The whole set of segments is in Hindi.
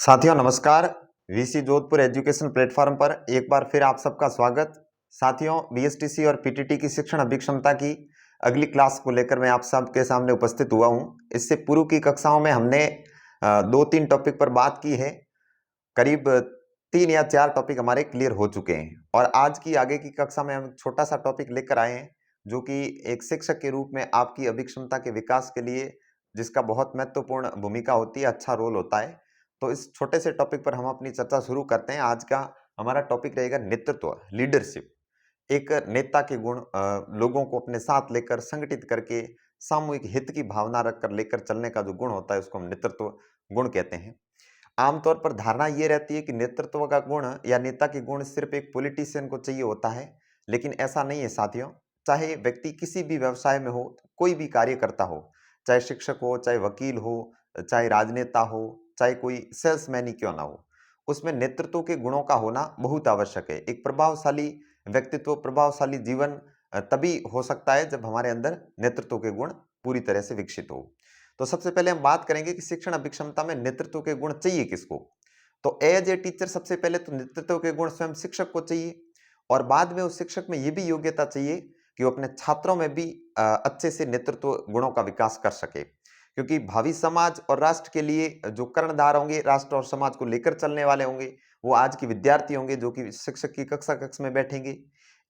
साथियों नमस्कार। वीसी जोधपुर एजुकेशन प्लेटफॉर्म पर एक बार फिर आप सबका स्वागत। साथियों बीएसटीसी और पीटीटी की शिक्षण अभिक्षमता की अगली क्लास को लेकर मैं आप सबके सामने उपस्थित हुआ हूं। इससे पूर्व की कक्षाओं में हमने दो तीन टॉपिक पर बात की है। करीब 3 या 4 टॉपिक हमारे क्लियर हो चुके हैं और आज की आगे की कक्षा में हम छोटा सा टॉपिक लेकर आए हैं जो कि एक शिक्षक के रूप में आपकी अभिक्षमता के विकास के लिए जिसका बहुत महत्वपूर्ण भूमिका होती है, अच्छा रोल होता है। तो इस छोटे से टॉपिक पर हम अपनी चर्चा शुरू करते हैं। आज का हमारा टॉपिक रहेगा नेतृत्व, लीडरशिप। एक नेता के गुण, लोगों को अपने साथ लेकर संगठित करके सामूहिक हित की भावना रखकर लेकर चलने का जो गुण होता है उसको हम नेतृत्व गुण कहते हैं। आमतौर पर धारणा ये रहती है कि नेतृत्व का गुण या नेता के गुण सिर्फ एक पॉलिटिशियन को चाहिए होता है, लेकिन ऐसा नहीं है साथियों। चाहे व्यक्ति किसी भी व्यवसाय में हो, कोई भी कार्य करता हो, चाहे शिक्षक हो, चाहे वकील हो, चाहे राजनेता हो, चाहे कोई सेल्समैन ही क्यों ना हो, उसमें नेतृत्व के गुणों का होना बहुत आवश्यक है। एक प्रभावशाली व्यक्तित्व, प्रभावशाली जीवन तभी हो सकता है जब हमारे अंदर नेतृत्व के गुण पूरी तरह से विकसित हो। तो सबसे पहले हम बात करेंगे कि शिक्षण अभिक्षमता में नेतृत्व के गुण चाहिए किसको। तो एज ए टीचर सबसे पहले तो नेतृत्व के गुण स्वयं शिक्षक को चाहिए और बाद में उस शिक्षक में यह भी योग्यता चाहिए कि वो अपने छात्रों में भी अच्छे से नेतृत्व गुणों का विकास कर सके, क्योंकि भावी समाज और राष्ट्र के लिए जो कर्णधार होंगे, राष्ट्र और समाज को लेकर चलने वाले होंगे, वो आज के विद्यार्थी होंगे जो कि शिक्षक की कक्षा कक्ष में बैठेंगे।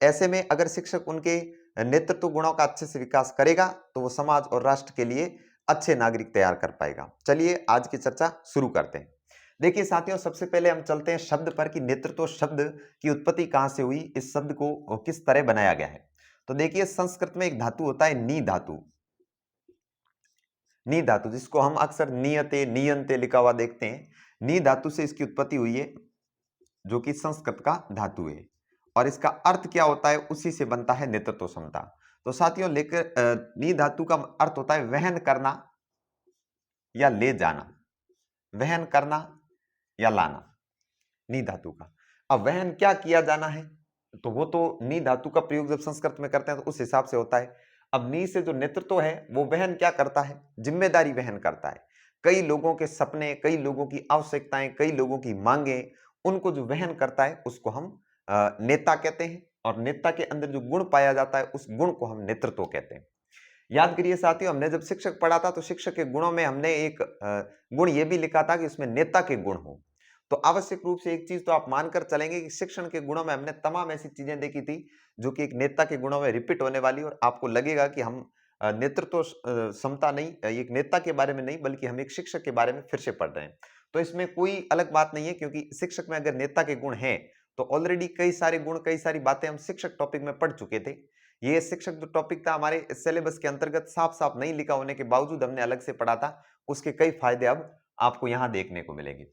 ऐसे में अगर शिक्षक उनके नेतृत्व गुणों का अच्छे से विकास करेगा तो वो समाज और राष्ट्र के लिए अच्छे नागरिक तैयार कर पाएगा। चलिए आज की चर्चा शुरू करते हैं। देखिए साथियों, सबसे पहले हम चलते हैं शब्द पर कि नेतृत्व शब्द की उत्पत्ति कहां से हुई, इस शब्द को किस तरह बनाया गया है। तो देखिए संस्कृत में एक धातु होता है नी धातु। नी धातु जिसको हम अक्सर नियते नियंते लिखा हुआ देखते हैं, नी धातु से इसकी उत्पत्ति हुई है जो कि संस्कृत का धातु है। और इसका अर्थ क्या होता है, उसी से बनता है नेतृत्व क्षमता। तो साथियों लेकर नी धातु का अर्थ होता है वहन करना या ले जाना, वहन करना या लाना, नी धातु का। अब वहन क्या किया जाना है, तो वो तो नी धातु का प्रयोग जब संस्कृत में करते हैं तो उस हिसाब से होता है। अब नी से जो नेतृत्व है वो वहन क्या करता है, जिम्मेदारी वहन करता है। कई लोगों के सपने, कई लोगों की आवश्यकताएं, कई लोगों की मांगे, उनको जो वहन करता है उसको हम नेता कहते हैं। और नेता के अंदर जो गुण पाया जाता है उस गुण को हम नेतृत्व कहते हैं। याद करिए साथियों, हमने जब शिक्षक पढ़ा था तो शिक्षक के गुणों में हमने एक गुण ये भी लिखा था कि उसमें नेता के गुण हो। तो आवश्यक रूप से एक चीज तो आप मानकर चलेंगे कि शिक्षण के गुणों में हमने तमाम ऐसी चीजें देखी थी जो कि एक नेता के गुणों में रिपीट होने वाली, और आपको लगेगा कि हम नेतृत्व क्षमता नहीं, एक नेता के बारे में नहीं बल्कि हम एक शिक्षक के बारे में फिर से पढ़ रहे हैं। तो इसमें कोई अलग बात नहीं है, क्योंकि शिक्षक में अगर नेता के गुण हैं तो ऑलरेडी कई सारे गुण, कई सारी बातें हम शिक्षक टॉपिक में पढ़ चुके थे। ये शिक्षक जो टॉपिक था हमारे सिलेबस के अंतर्गत साफ साफ नहीं लिखा होने के बावजूद हमने अलग से पढ़ा था, उसके कई फायदे अब आपको यहां देखने को मिलेंगे।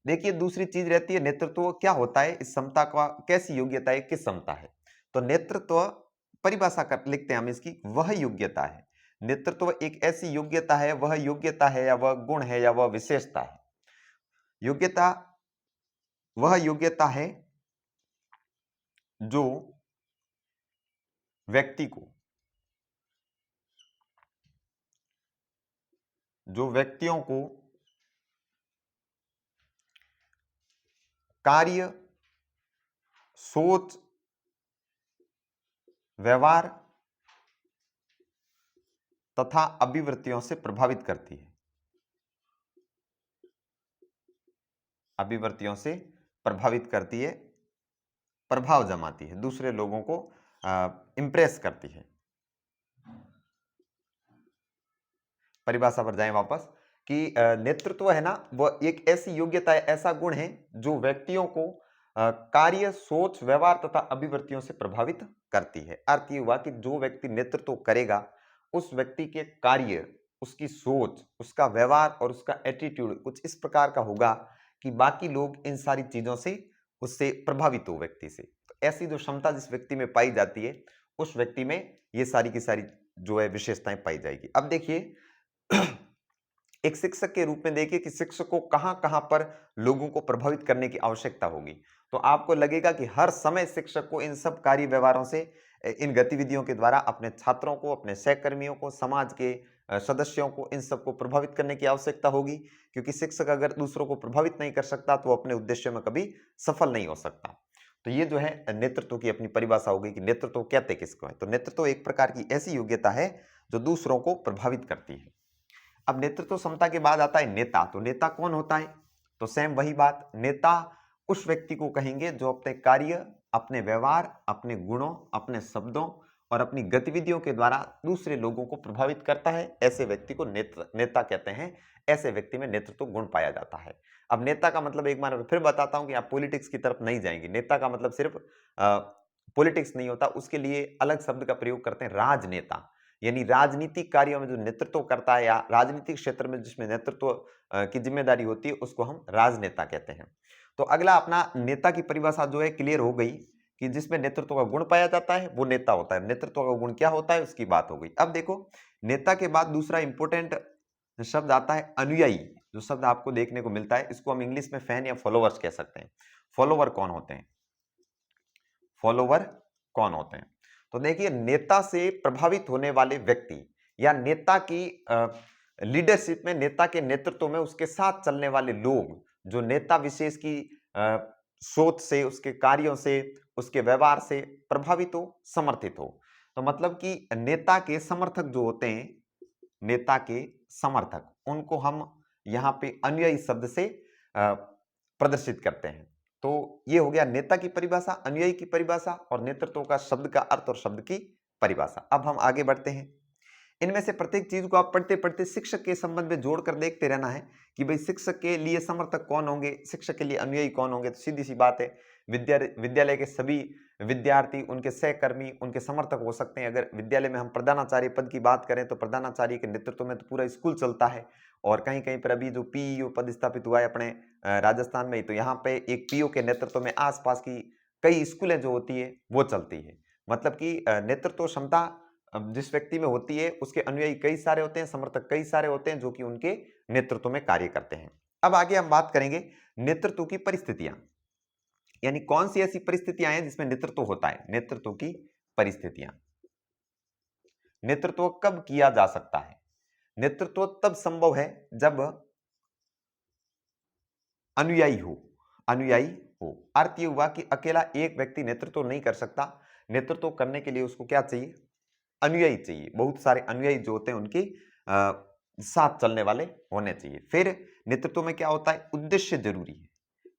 देखिए दूसरी चीज रहती है नेतृत्व क्या होता है, इस क्षमता का कैसी योग्यता है, किस क्षमता है। तो नेतृत्व परिभाषा कर लिखते हैं हम इसकी, वह योग्यता है। नेतृत्व एक ऐसी योग्यता है, वह योग्यता है या वह गुण है या वह विशेषता है। योग्यता वह योग्यता है जो व्यक्ति को, जो व्यक्तियों को कार्य, सोच, व्यवहार तथा अभिवृत्तियों से प्रभावित करती है, अभिवृत्तियों से प्रभावित करती है, प्रभाव जमाती है, दूसरे लोगों को इंप्रेस करती है। परिभाषा पर जाएं वापस कि नेतृत्व है ना, वह एक ऐसी योग्यता है, ऐसा गुण है जो व्यक्तियों को कार्य, सोच, व्यवहार तथा अभिवृत्तियों से प्रभावित करती है। अर्थ ये हुआ कि जो व्यक्ति नेतृत्व करेगा उस व्यक्ति के कार्य, उसकी सोच, उसका व्यवहार और उसका एटीट्यूड कुछ इस प्रकार का होगा कि बाकी लोग इन सारी चीजों से उससे प्रभावित हो, व्यक्ति से। तो ऐसी जो क्षमता जिस व्यक्ति में पाई जाती है उस व्यक्ति में ये सारी की सारी जो है विशेषताएं पाई जाएगी। अब देखिए एक शिक्षक के रूप में देखिए कि शिक्षक को कहां कहां पर लोगों को प्रभावित करने की आवश्यकता होगी। तो आपको लगेगा कि हर समय शिक्षक को इन सब कार्य व्यवहारों से, इन गतिविधियों के द्वारा अपने छात्रों को, अपने सहकर्मियों को, समाज के सदस्यों को, इन सबको प्रभावित करने की आवश्यकता होगी, क्योंकि शिक्षक अगर दूसरों को प्रभावित नहीं कर सकता तो अपने उद्देश्य में कभी सफल नहीं हो सकता। तो ये जो है नेतृत्व की अपनी परिभाषा हो गई कि नेतृत्व कहते किसको है। तो नेतृत्व एक प्रकार की ऐसी योग्यता है जो दूसरों को प्रभावित करती है। अब नेतृत्व क्षमता के बाद आता है नेता। तो नेता कौन होता है? तो सेम वही बात, नेता उस व्यक्ति को कहेंगे जो अपने कार्य, अपने व्यवहार, अपने गुणों, अपने शब्दों और अपनी गतिविधियों के द्वारा दूसरे लोगों को प्रभावित करता है। ऐसे व्यक्ति को नेता कहते हैं। ऐसे व्यक्ति में नेतृत्व गुण पाया जाता है। अब नेता का मतलब एक बार फिर बताता हूं कि आप पॉलिटिक्स की तरफ नहीं जाएंगे। नेता का मतलब सिर्फ पॉलिटिक्स नहीं होता, उसके लिए अलग शब्द का प्रयोग करते हैं, राजनेता। यानी राजनीतिक कार्यों में जो नेतृत्व करता है या राजनीतिक क्षेत्र में जिसमें नेतृत्व की जिम्मेदारी होती है, उसको हम राजनेता कहते हैं। तो अगला अपना नेता की परिभाषा जो है क्लियर हो गई कि जिसमें नेतृत्व का गुण पाया जाता है वो नेता होता है। नेतृत्व का गुण क्या होता है उसकी बात हो गई। अब देखो, नेता के बाद दूसरा इंपॉर्टेंट शब्द आता है अनुयायी। जो शब्द आपको देखने को मिलता है, इसको हम इंग्लिश में फैन या फॉलोवर्स कह सकते हैं। फॉलोवर कौन होते हैं? फॉलोवर कौन होते हैं? तो देखिए, नेता से प्रभावित होने वाले व्यक्ति या नेता की लीडरशिप में, नेता के नेतृत्व में उसके साथ चलने वाले लोग, जो नेता विशेष की सोच से, उसके कार्यों से, उसके व्यवहार से प्रभावित हो, समर्थित हो। तो मतलब कि नेता के समर्थक जो होते हैं, नेता के समर्थक, उनको हम यहां पे अनुयायी शब्द से प्रदर्शित करते हैं। तो ये हो गया नेता की परिभाषा, अनुयायी की परिभाषा और नेतृत्व का शब्द का अर्थ और शब्द की परिभाषा। अब हम आगे बढ़ते हैं। इनमें से प्रत्येक चीज को आप पढ़ते पढ़ते शिक्षक के संबंध में जोड़कर देखते रहना है कि भाई शिक्षक के लिए समर्थक कौन होंगे, शिक्षक के लिए अनुयायी कौन होंगे। तो सीधी सी बात है, विद्यालय के सभी विद्यार्थी, उनके सहकर्मी, उनके समर्थक हो सकते हैं। अगर विद्यालय में हम प्रधानाचार्य पद की बात करें तो प्रधानाचार्य के नेतृत्व में तो पूरा स्कूल चलता है। और कहीं कहीं पर अभी जो पीईओ पद स्थापित हुआ है अपने राजस्थान में, तो यहाँ पे एक पीओ के नेतृत्व में आसपास की कई स्कूलें जो होती है वो चलती है। मतलब कि नेतृत्व क्षमता जिस व्यक्ति में होती है, उसके अनुयायी कई सारे होते हैं, समर्थक कई सारे होते हैं जो कि उनके नेतृत्व में कार्य करते हैं। अब आगे हम बात करेंगे नेतृत्व की परिस्थितियां, यानी कौन सी ऐसी परिस्थितियां हैं जिसमें नेतृत्व होता है। नेतृत्व की परिस्थितियां, नेतृत्व कब किया जा सकता है? नेतृत्व तब संभव है जब अनुयायी हो। अनुयायी हो, अर्थ यह हुआ कि अकेला एक व्यक्ति नेतृत्व नहीं कर सकता। नेतृत्व करने के लिए उसको क्या चाहिए? अनुयायी चाहिए। बहुत सारे अनुयायी जो होते हैं उनके साथ चलने वाले होने चाहिए। फिर नेतृत्व में क्या होता है? उद्देश्य जरूरी है।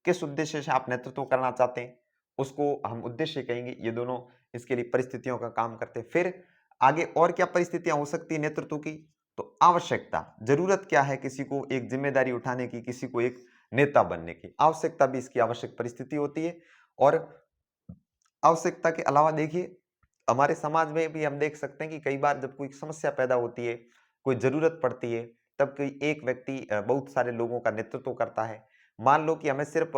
किस उद्देश्य से आप नेतृत्व करना चाहते हैं उसको हम उद्देश्य कहेंगे। ये दोनों इसके लिए परिस्थितियों का काम करते हैं। फिर आगे और क्या परिस्थितियां हो सकती है नेतृत्व की? तो आवश्यकता, जरूरत क्या है किसी को एक जिम्मेदारी उठाने की, किसी को एक नेता बनने की, आवश्यकता भी इसकी आवश्यक परिस्थिति होती है। और आवश्यकता के अलावा देखिए, हमारे समाज में भी हम देख सकते हैं कि कई बार जब कोई समस्या पैदा होती है, कोई जरूरत पड़ती है, तब कोई एक व्यक्ति बहुत सारे लोगों का नेतृत्व करता है। मान लो कि हमें सिर्फ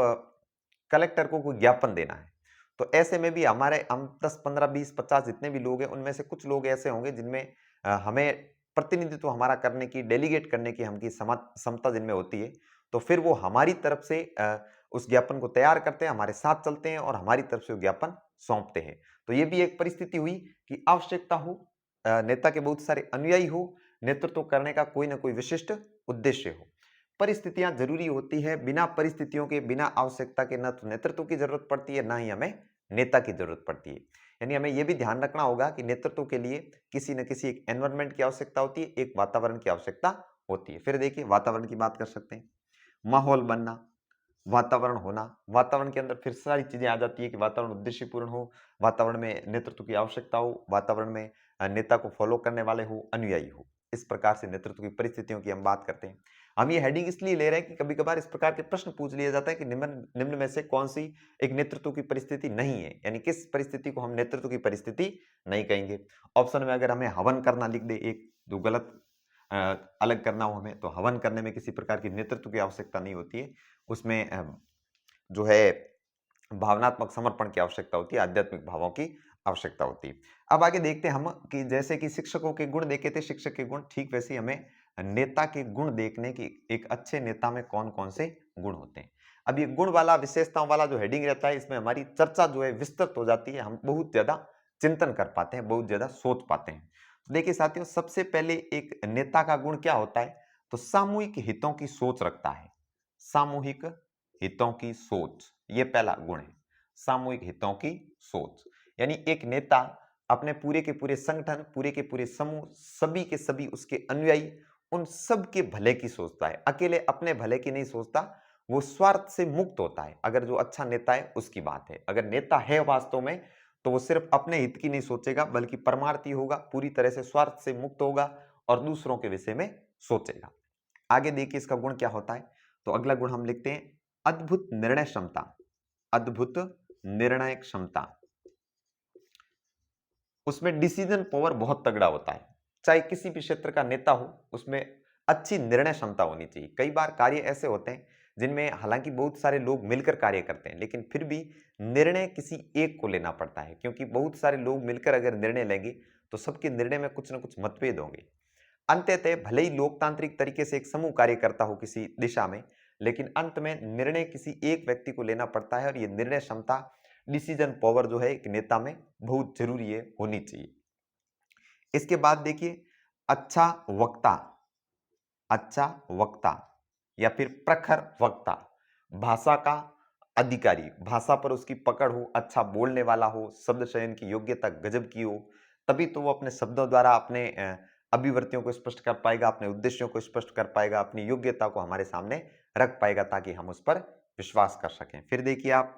कलेक्टर को कोई ज्ञापन देना है, तो ऐसे में भी हमारे हम 10 15 20 50 जितने भी लोग हैं, उनमें से कुछ लोग ऐसे होंगे जिनमें हमें प्रतिनिधित्व हमारा करने की, डेलीगेट करने की हमकी क्षमता जिनमें होती है। तो फिर वो हमारी तरफ से उस ज्ञापन को तैयार करते हैं, हमारे साथ चलते हैं और हमारी तरफ से वो ज्ञापन सौंपते हैं। तो ये भी एक परिस्थिति हुई कि आवश्यकता हो, नेता के बहुत सारे अनुयायी हो, नेतृत्व करने का कोई ना कोई विशिष्ट उद्देश्य हो। परिस्थितियां जरूरी होती है। बिना परिस्थितियों के, बिना आवश्यकता के न तो नेतृत्व की जरूरत पड़ती है, ना ही हमें नेता की जरूरत पड़ती है। यानी हमें यह भी ध्यान रखना होगा कि नेतृत्व के लिए किसी न किसी एक एनवायरनमेंट की आवश्यकता होती है, एक वातावरण की आवश्यकता होती है। फिर देखिए, वातावरण की बात कर सकते हैं। माहौल बनना, वातावरण होना, वातावरण के अंदर फिर सारी चीजें आ जाती है कि वातावरण उद्देश्यपूर्ण हो, वातावरण में नेतृत्व की आवश्यकता हो, वातावरण में नेता को फॉलो करने वाले हो, अनुयायी हो। इस प्रकार से नेतृत्व की परिस्थितियों की हम बात करते हैं। हम ये हेडिंग इसलिए ले रहे हैं कि कभी कभार इस प्रकार के प्रश्न पूछ लिया जाता है कि निम्न निम्न में से कौन सी एक नेतृत्व की परिस्थिति नहीं है, यानी किस परिस्थिति को हम नेतृत्व की परिस्थिति नहीं कहेंगे। ऑप्शन में अगर हमें हवन करना लिख दे, एक जो गलत अलग करना हो हमें, तो हवन करने में किसी प्रकार की नेतृत्व की आवश्यकता नहीं होती है। उसमें जो है भावनात्मक समर्पण की आवश्यकता होती है, आध्यात्मिक भावों की आवश्यकता होती है। अब आगे देखते हैं हम कि जैसे कि शिक्षकों के गुण देखे थे, शिक्षक के गुण, ठीक वैसे ही हमें नेता के गुण देखने की, एक अच्छे नेता में कौन कौन से गुण होते हैं। अब ये गुण वाला, विशेषताओं वाला जो हेडिंग रहता है, इसमें हमारी चर्चा जो है विस्तृत हो जाती है, हम बहुत ज्यादा चिंतन कर पाते हैं, बहुत ज्यादा सोच पाते हैं। देखिए साथियों, सबसे पहले एक नेता का गुण क्या होता है, तो सामूहिक हितों की सोच रखता है। सामूहिक हितों की सोच, ये पहला गुण है। सामूहिक हितों की सोच यानी एक नेता अपने पूरे के पूरे संगठन, पूरे के पूरे समूह, सभी के सभी उसके अनुयायी, उन सब के भले की सोचता है। अकेले अपने भले की नहीं सोचता, वो स्वार्थ से मुक्त होता है। अगर जो अच्छा नेता है उसकी बात है। अगर नेता है वास्तव में, तो वो सिर्फ अपने हित की नहीं सोचेगा, बल्कि परमार्थी होगा, पूरी तरह से स्वार्थ से मुक्त होगा और दूसरों के विषय में सोचेगा। आगे देखिए इसका गुण क्या होता है। तो अगला गुण हम लिखते हैं अद्भुत निर्णय क्षमता। अद्भुत निर्णय क्षमता, उसमें डिसीजन पावर बहुत तगड़ा होता है। चाहे किसी भी क्षेत्र का नेता हो, उसमें अच्छी निर्णय क्षमता होनी चाहिए। कई बार कार्य ऐसे होते हैं जिनमें हालांकि बहुत सारे लोग मिलकर कार्य करते हैं, लेकिन फिर भी निर्णय किसी एक को लेना पड़ता है, क्योंकि बहुत सारे लोग मिलकर अगर निर्णय लेंगे तो सबके निर्णय में कुछ ना कुछ मतभेद होंगे। अंततः भले ही लोकतांत्रिक तरीके से एक समूह कार्य करता हो किसी दिशा में, लेकिन अंत में निर्णय किसी एक व्यक्ति को लेना पड़ता है, और ये निर्णय क्षमता, डिसीजन पावर जो है एक नेता में बहुत जरूरी है, होनी चाहिए। इसके बाद देखिए अच्छा वक्ता। अच्छा वक्ता या फिर प्रखर वक्ता, भाषा का अधिकारी, भाषा पर उसकी पकड़ हो, अच्छा बोलने वाला हो, शब्द चयन की योग्यता गजब की हो, तभी तो वो अपने शब्दों द्वारा अपने अभिव्यक्तियों को स्पष्ट कर पाएगा, अपने उद्देश्यों को स्पष्ट कर पाएगा, अपनी योग्यता को हमारे सामने रख पाएगा, ताकि हम उस पर विश्वास कर सकें। फिर देखिए आप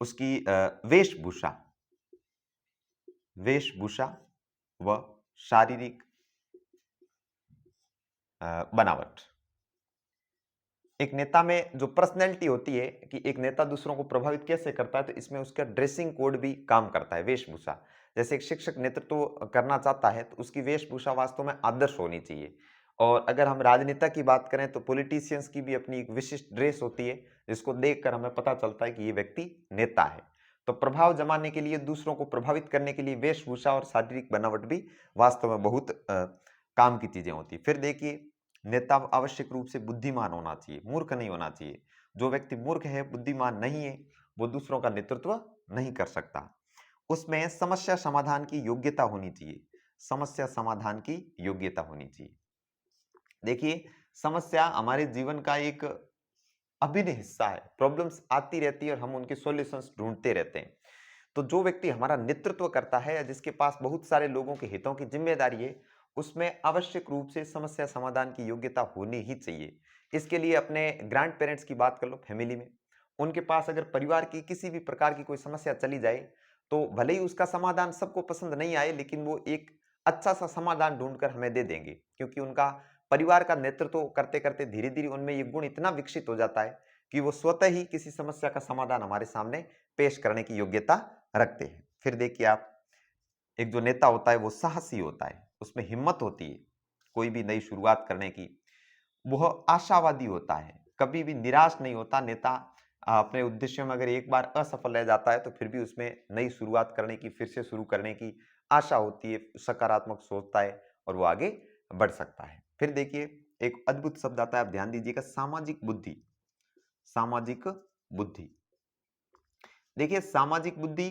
उसकी वेशभूषा। वेशभूषा व शारीरिक बनावट। एक नेता में जो पर्सनैलिटी होती है कि एक नेता दूसरों को प्रभावित कैसे करता है, तो इसमें उसका ड्रेसिंग कोड भी काम करता है, वेशभूषा। जैसे एक शिक्षक नेतृत्व करना चाहता है तो उसकी वेशभूषा वास्तव में आदर्श होनी चाहिए। और अगर हम राजनेता की बात करें तो पॉलिटिशियंस की भी अपनी एक विशिष्ट ड्रेस होती है, जिसको देखकर हमें पता चलता है कि ये व्यक्ति नेता है। तो प्रभाव जमाने के लिए, दूसरों को प्रभावित करने के लिए वेशभूषा और शारीरिक बनावट भी वास्तव में बहुत काम की चीजें होती है। फिर देखिए नेता आवश्यक रूप से बुद्धिमान होना चाहिए, मूर्ख नहीं होना चाहिए। जो व्यक्ति मूर्ख है, बुद्धिमान नहीं है, वो दूसरों का नेतृत्व नहीं कर सकता। उसमें समस्या समाधान की योग्यता होनी चाहिए। समस्या समाधान की योग्यता होनी चाहिए। देखिए समस्या हमारे जीवन का एक अभिन्न हिस्सा है। प्रॉब्लम्स आती रहती है और हम उनके सॉल्यूशंस ढूंढते रहते हैं। तो जो व्यक्ति हमारा नेतृत्व करता है या जिसके पास बहुत सारे लोगों के हितों की जिम्मेदारी है, उसमें आवश्यक रूप से समस्या समाधान की योग्यता होनी ही चाहिए। इसके लिए अपने ग्रैंड पेरेंट्स की बात कर लो, फैमिली में उनके पास अगर परिवार की किसी भी प्रकार की कोई समस्या चली जाए, तो भले ही उसका समाधान सबको पसंद नहीं आए, लेकिन वो एक अच्छा सा समाधान ढूंढकर हमें दे देंगे, क्योंकि उनका परिवार का नेतृत्व करते करते धीरे धीरे उनमें ये गुण इतना विकसित हो जाता है कि वो स्वतः ही किसी समस्या का समाधान हमारे सामने पेश करने की योग्यता रखते हैं। फिर देखिए आप, एक जो नेता होता है वो साहसी होता है, उसमें हिम्मत होती है कोई भी नई शुरुआत करने की। वह आशावादी होता है, कभी भी निराश नहीं होता नेता। अपने उद्देश्यों में अगर एक बार असफल रह जाता है तो फिर भी उसमें नई शुरुआत करने की, फिर से शुरू करने की आशा होती है, सकारात्मक सोचता है और वो आगे बढ़ सकता है। फिर देखिए एक अद्भुत शब्द आता है, आप ध्यान दीजिएगा, सामाजिक बुद्धि। सामाजिक बुद्धि। देखिए सामाजिक बुद्धि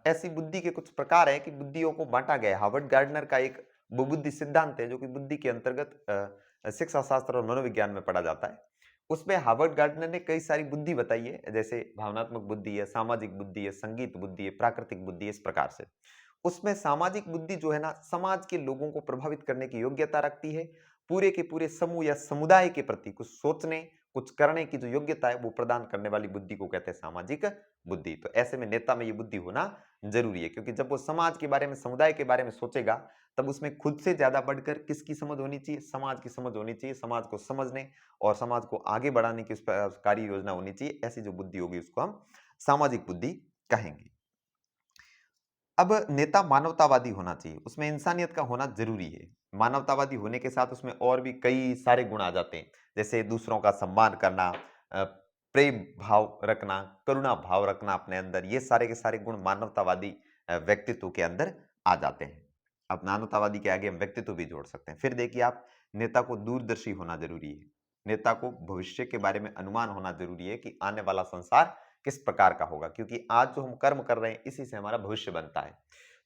ऐसी बुद्धि के कुछ प्रकार है कि बुद्धियों को बांटा गया है। हार्वर्ड गार्डनर का एक बुद्धि सिद्धांत है जो कि बुद्धि के अंतर्गत शिक्षा शास्त्र और मनोविज्ञान में पढ़ा जाता है। उसमें हार्वर्ड गार्डनर ने कई सारी बुद्धि बताई है, जैसे भावनात्मक बुद्धि है, सामाजिक बुद्धि है, संगीत बुद्धि है, प्राकृतिक बुद्धि है, इस प्रकार से। उसमें सामाजिक बुद्धि जो है ना, समाज के लोगों को प्रभावित करने की योग्यता रखती है। पूरे के पूरे समूह या समुदाय के प्रति कुछ सोचने, कुछ करने की जो योग्यता है वो प्रदान करने वाली बुद्धि को कहते हैं सामाजिक बुद्धि। तो ऐसे में नेता में ये बुद्धि होना जरूरी है, क्योंकि जब वो समाज के बारे में, समुदाय के बारे में सोचेगा, तब उसमें खुद से ज्यादा बढ़कर किसकी समझ होनी चाहिए, समाज की समझ होनी चाहिए। समाज को समझने और समाज को आगे बढ़ाने की उस पर कार्य योजना होनी चाहिए। ऐसी जो बुद्धि होगी उसको हम सामाजिक बुद्धि कहेंगे। अब नेता मानवतावादी होना चाहिए, उसमें इंसानियत का होना जरूरी है। मानवतावादी होने के साथ उसमें और भी कई सारे गुण आ जाते हैं, जैसे दूसरों का सम्मान करना, प्रेम भाव रखना, करुणा भाव रखना अपने अंदर। ये सारे के सारे गुण मानवतावादी व्यक्तित्व के अंदर आ जाते हैं। अब मानवतावादी के आगे हम व्यक्तित्व भी जोड़ सकते हैं। फिर देखिए आप, नेता को दूरदर्शी होना जरूरी है। नेता को भविष्य के बारे में अनुमान होना जरूरी है कि आने वाला संसार किस प्रकार का होगा, क्योंकि आज जो हम कर्म कर रहे हैं इसी से हमारा भविष्य बनता है।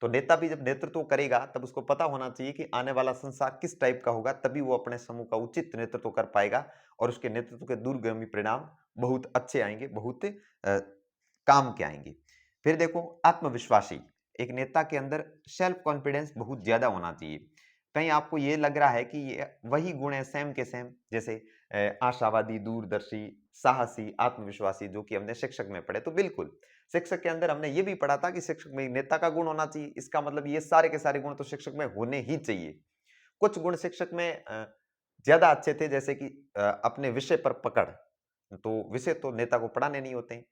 तो नेता भी जब नेतृत्व करेगा तब उसको पता होना चाहिए कि आने वाला संसार किस टाइप का होगा, तभी वो अपने समूह का उचित नेतृत्व कर पाएगा और उसके नेतृत्व के दूरगामी परिणाम बहुत अच्छे आएंगे, बहुत काम के आएंगे। फिर देखो आत्मविश्वासी, एक नेता के अंदर सेल्फ कॉन्फिडेंस बहुत ज्यादा होना चाहिए। कहीं आपको ये लग रहा है कि ये वही गुण है सेम के सेम, जैसे आशावादी, दूरदर्शी, साहसी, आत्मविश्वासी, जो कि हमने शिक्षक में पढ़े, तो बिल्कुल शिक्षक के अंदर हमने ये भी पढ़ा था कि शिक्षक में नेता का गुण होना चाहिए। इसका मतलब ये सारे के सारे गुण तो शिक्षक में होने ही चाहिए। कुछ गुण शिक्षक में ज्यादा अच्छे थे, जैसे कि अपने विषय पर पकड़, तो विषय तो नेता को पढ़ाने नहीं होते हैं,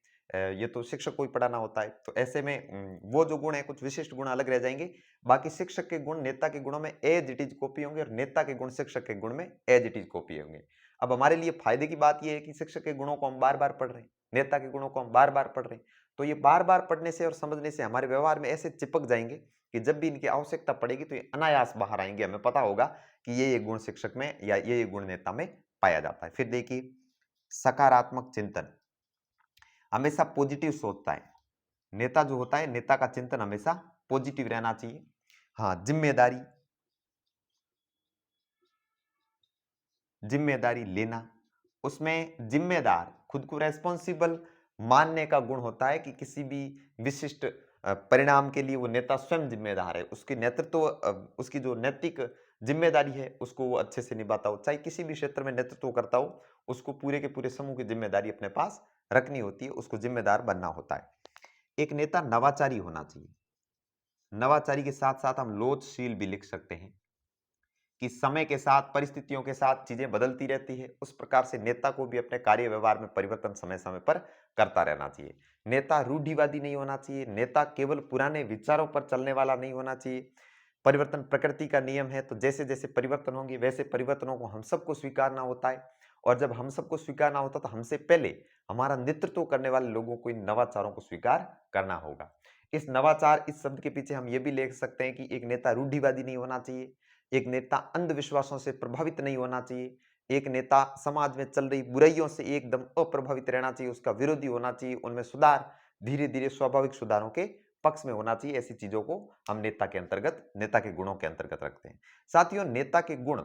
ये तो शिक्षक को ही पढ़ाना होता है। तो ऐसे में वो जो गुण है, कुछ विशिष्ट गुण अलग रह जाएंगे। बाकी शिक्षक के गुण नेता के गुणों में एज इट इज कॉपी होंगे और नेता के गुण शिक्षक के गुण में एज इट इज कॉपी होंगे। अब हमारे लिए फायदे की बात यह है कि शिक्षक के गुणों को हम बार बार पढ़ रहे हैं, नेता के गुणों को हम बार बार पढ़ रहे हैं। तो ये बार बार पढ़ने से और समझने से हमारे व्यवहार में ऐसे चिपक जाएंगे कि जब भी इनकी आवश्यकता पड़ेगी तो ये अनायास बाहर आएंगे। हमें पता होगा कि ये गुण शिक्षक में या ये गुण नेता में पाया जाता है। फिर देखिए सकारात्मक चिंतन, हमेशा पॉजिटिव सोचता है। नेता जो होता है, नेता का चिंतन हमेशा पॉजिटिव रहना चाहिए। हाँ, जिम्मेदारी, जिम्मेदारी लेना, उसमें जिम्मेदार, खुद को रेस्पॉन्सिबल मानने का गुण होता है कि किसी भी विशिष्ट परिणाम के लिए वो नेता स्वयं जिम्मेदार है। उसकी नेतृत्व उसकी जो नैतिक जिम्मेदारी है उसको वो अच्छे से निभाता हो। चाहे किसी भी क्षेत्र में नेतृत्व करता हो, उसको पूरे के पूरे समूह की जिम्मेदारी अपने पास रखनी होती है, उसको जिम्मेदार बनना होता है। एक नेता नवाचारी होना चाहिए। नवाचारी के साथ साथ हम लोचशील भी लिख सकते हैं कि समय के साथ, परिस्थितियों के साथ चीजें बदलती रहती है। उस प्रकार से नेता को भी अपने कार्य व्यवहार में परिवर्तन समय समय पर करता रहना चाहिए। नेता रूढ़िवादी नहीं होना चाहिए। नेता केवल पुराने विचारों पर चलने वाला नहीं होना चाहिए। परिवर्तन प्रकृति का नियम है, तो जैसे जैसे परिवर्तन होंगे वैसे परिवर्तनों को हम सबको स्वीकारना होता है। और जब हम सबको स्वीकारना होता है तो हमसे पहले हमारा नेतृत्व करने वाले लोगों को इन नवाचारों को स्वीकार करना होगा। इस नवाचार, इस शब्द के पीछे हम ये भी लिख सकते हैं कि एक नेता रूढ़िवादी नहीं होना चाहिए। एक नेता अंधविश्वासों से प्रभावित नहीं होना चाहिए। एक नेता समाज में चल रही बुराइयों से एकदम अप्रभावित रहना चाहिए, उसका विरोधी होना चाहिए, उनमें सुधार धीरे धीरे स्वाभाविक सुधारों के पक्ष में होना चाहिए। ऐसी चीजों को हम नेता के अंतर्गत, नेता के गुणों के अंतर्गत रखते हैं। साथियों, नेता के गुण